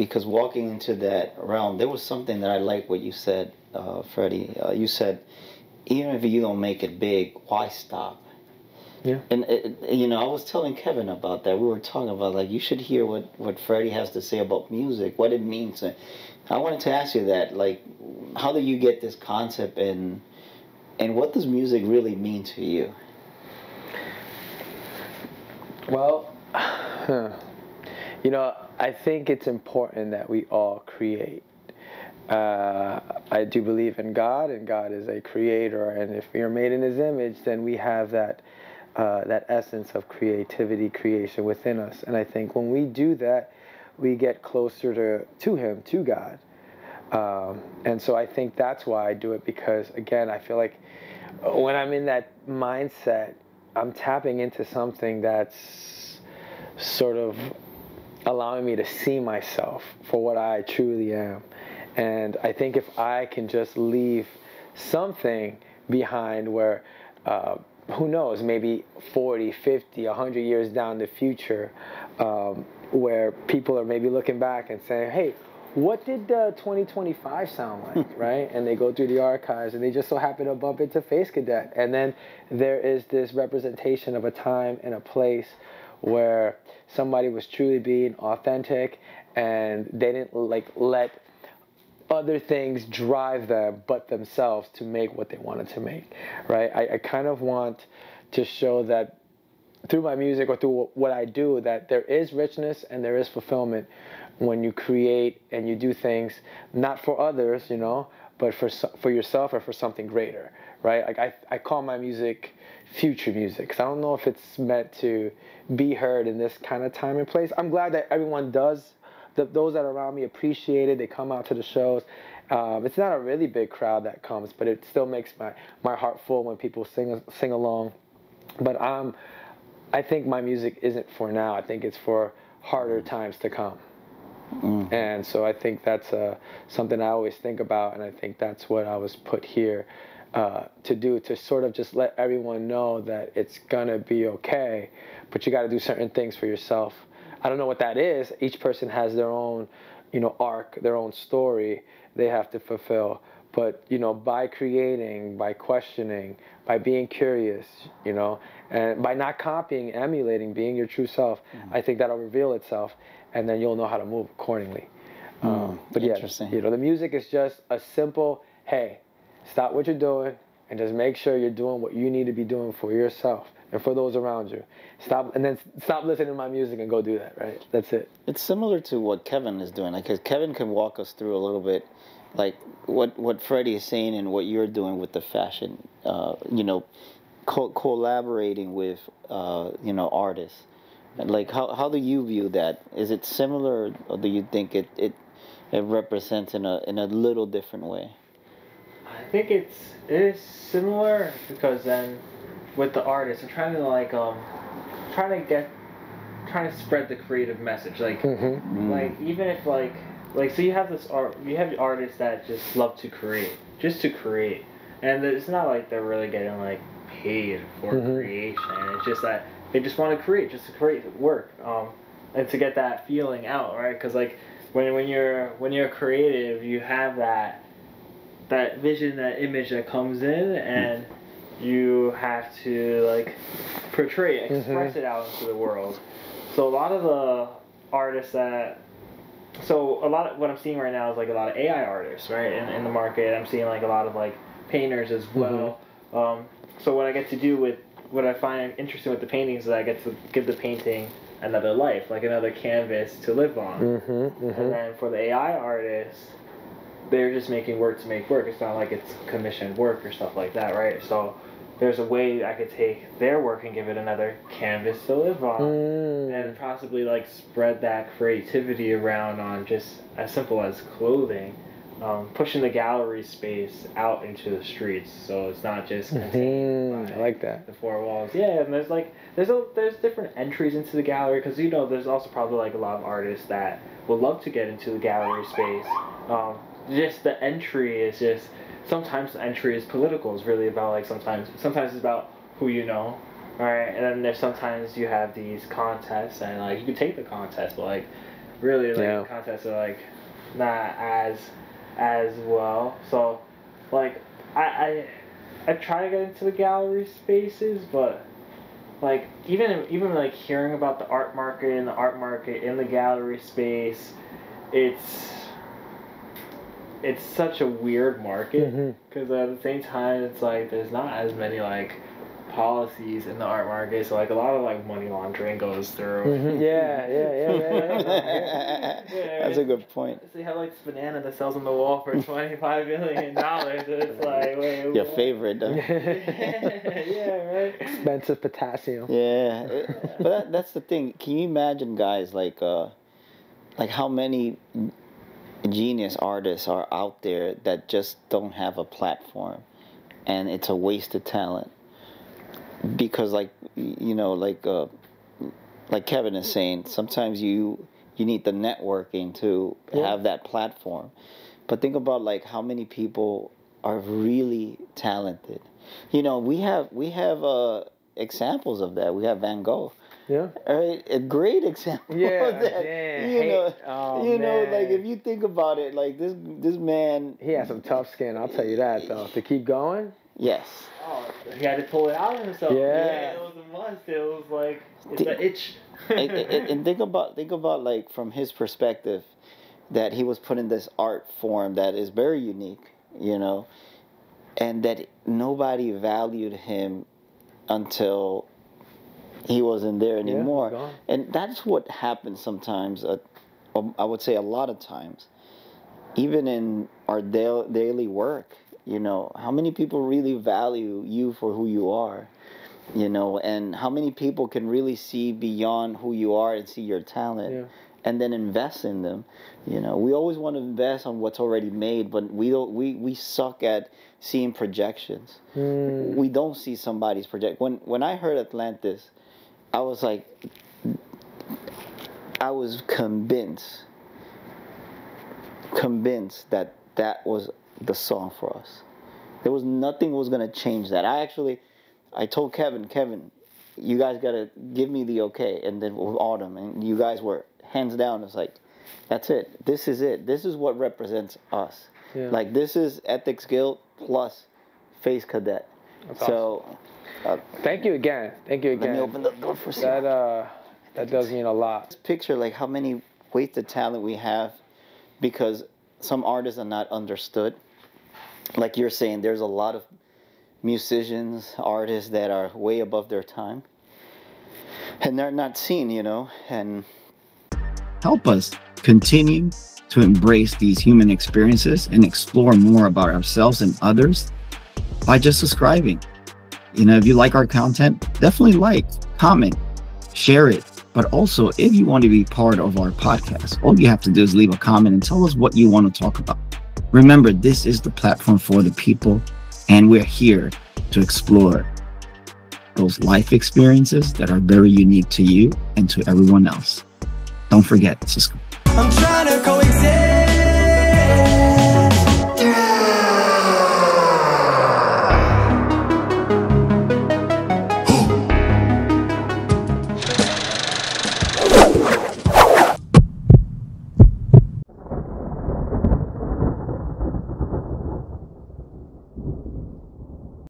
because walking into that realm, there was something that I like what you said, Freddie. You said, even if you don't make it big, why stop? Yeah. And I was telling Kevin about that. We were talking about like you should hear what Freddie has to say about music, what it means. I wanted to ask you that, like, how do you get this concept, and what does music really mean to you? Well, I think it's important that we all create. I do believe in God, and God is a creator, and if we are made in His image, then we have that essence of creativity, creation within us. And I think when we do that, we get closer to Him, to God. And so I think that's why I do it, because, again, I feel like when I'm in that mindset, I'm tapping into something that's sort of allowing me to see myself for what I truly am. And I think if I can just leave something behind where, who knows, maybe 40, 50, 100 years down the future, where people are maybe looking back and saying, hey, what did 2025 sound like, right? And they go through the archives and they just so happen to bump into Face Cadet. And then there is this representation of a time and a place where somebody was truly being authentic, and they didn't let other things drive them but themselves to make what they wanted to make, right? I kind of want to show that through my music or through what I do, that there is richness and there is fulfillment when you create and you do things not for others, but for yourself or for something greater, right? Like I call my music future music, because I don't know if it's meant to be heard in this kind of time and place. I'm glad that everyone does. Those that are around me appreciate it. They come out to the shows. It's not a really big crowd that comes, but it still makes my heart full when people sing along. But I think my music isn't for now. I think it's for harder times to come. Mm. And so I think that's something I always think about, and I think that's what I was put here to do, to sort of just let everyone know that it's gonna be okay, but you got to do certain things for yourself. I don't know what that is. Each person has their own, arc, their own story they have to fulfill. But, by creating, by questioning, by being curious, and by not copying, emulating, being your true self, I think that'll reveal itself, and then you'll know how to move accordingly. But yeah, the music is just a simple, hey, stop what you're doing and just make sure you're doing what you need to be doing for yourself and for those around you. Stop listening to my music and go do that, right? That's it. It's similar to what Kevin is doing. Like, 'cause Kevin can walk us through a little bit, like what Freddie is saying and what you're doing with the fashion, collaborating with, artists. Like, how do you view that? Is it similar, or do you think it represents in a little different way? I think it is similar, because then with the artist, I'm trying to spread the creative message, like even if so you have artists that just love to create, just to create, and it's not like they're really getting paid for creation. It's just that they just want to create, just to create work, and to get that feeling out, right? Because when you're creative, you have that vision, that image that comes in, and you have to portray it, express it out into the world. So a lot of the artists a lot of what I'm seeing right now is a lot of AI artists, right, in the market. I'm seeing a lot of painters as well. So what I get to do with what I find interesting with the paintings is I get to give the painting another life, another canvas to live on. And then for the AI artists, they're just making work to make work. It's not like it's commissioned work or stuff like that, right? So there's a way I could take their work and give it another canvas to live on, and possibly spread that creativity around on just as simple as clothing, pushing the gallery space out into the streets, so it's not just contained by I like that. the four walls. Yeah, and there's different entries into the gallery, because there's also probably a lot of artists that would love to get into the gallery space. Just the entry is just, sometimes the entry is political. It's really about sometimes it's about who you know, right? And then there's sometimes you have these contests, and you can take the contest, but really like contests are like not as well. So like I try to get into the gallery spaces, but like even like hearing about the art market and the art market in the gallery space, it's such a weird market because at the same time it's like there's not as many like policies in the art market, so like a lot of like money laundering goes through. Yeah. That's a good point. So you have like this banana that sells on the wall for $25 million, and it's like, wait, your what? favorite, though. Yeah, right. Expensive potassium. Yeah, but that's the thing. Can you imagine, guys, like how many genius artists are out there that just don't have a platform, and it's a wasted talent? Because like Kevin is saying, sometimes you need the networking to have that platform. But think about like how many people are really talented. We have examples of that. We have Van Gogh. Yeah. Right? A great example of that. Like if you think about it, like this man, he has some tough skin, I'll tell you that though. To keep going? Yes. Oh, he had to pull it out of himself. Yeah. It was a must. It was like it's an itch. and think about like from his perspective, that he was put in this art form that is very unique, and that nobody valued him until he wasn't there anymore. And that's what happens sometimes. I would say a lot of times, even in our daily work. How many people really value you for who you are, and how many people can really see beyond who you are and see your talent and then invest in them. We always want to invest on what's already made, but we suck at seeing projections. We don't see somebody's project. When I heard Atlantis, I was convinced that was the song for us. There was nothing was going to change that. I told Kevin, you guys got to give me the okay. And then with Autumn, and you guys were hands down. It's like, that's it. This is it. This is what represents us. Yeah. Like, this is Ethics Guild plus Face Cadet. That's awesome. Thank you again. Let me open the door for that does mean a lot. Picture like how many wasted talent we have because some artists are not understood. Like you're saying, there's a lot of musicians, artists that are way above their time. And they're not seen, and help us continue to embrace these human experiences and explore more about ourselves and others by just subscribing. If you like our content, definitely like, comment, share it. But also, if you want to be part of our podcast, all you have to do is leave a comment and tell us what you want to talk about. Remember, this is the platform for the people, and we're here to explore those life experiences that are very unique to you and to everyone else. Don't forget to subscribe.